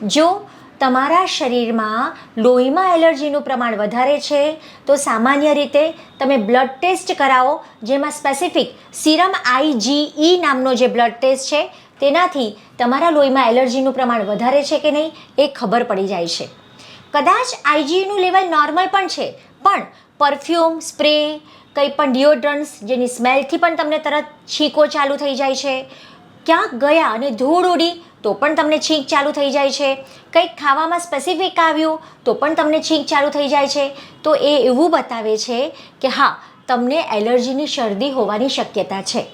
જો તમારા શરીરમાં લોહીમાં એલર્જીનું પ્રમાણ વધારે છે તો સામાન્ય રીતે તમે બ્લડ ટેસ્ટ કરાવો, જેમાં સ્પેસિફિક સીરમ IgE નામનો જે બ્લડ ટેસ્ટ છે તેનાથી તમારા લોહીમાં એલર્જીનું પ્રમાણ વધારે છે કે નહીં એ ખબર પડી જાય છે. કદાચ IgEનું લેવલ નોર્મલ પણ છે, પણ પરફ્યુમ, સ્પ્રે, કંઈ પણ ડિયોડ્રન્ટ્સ જેની સ્મેલથી પણ તમને તરત છીંકો ચાલુ થઈ જાય છે, ક્યાંક ગયા અને ધૂળ ઉડી તો પણ તમને છીંક ચાલુ થઈ જાય છે, કંઈક ખાવામાં સ્પેસિફિક આવ્યું તો પણ તમને છીંક ચાલુ થઈ જાય છે, તો એ એવું બતાવે છે કે હા, તમને એલર્જીની શરદી હોવાની શક્યતા છે.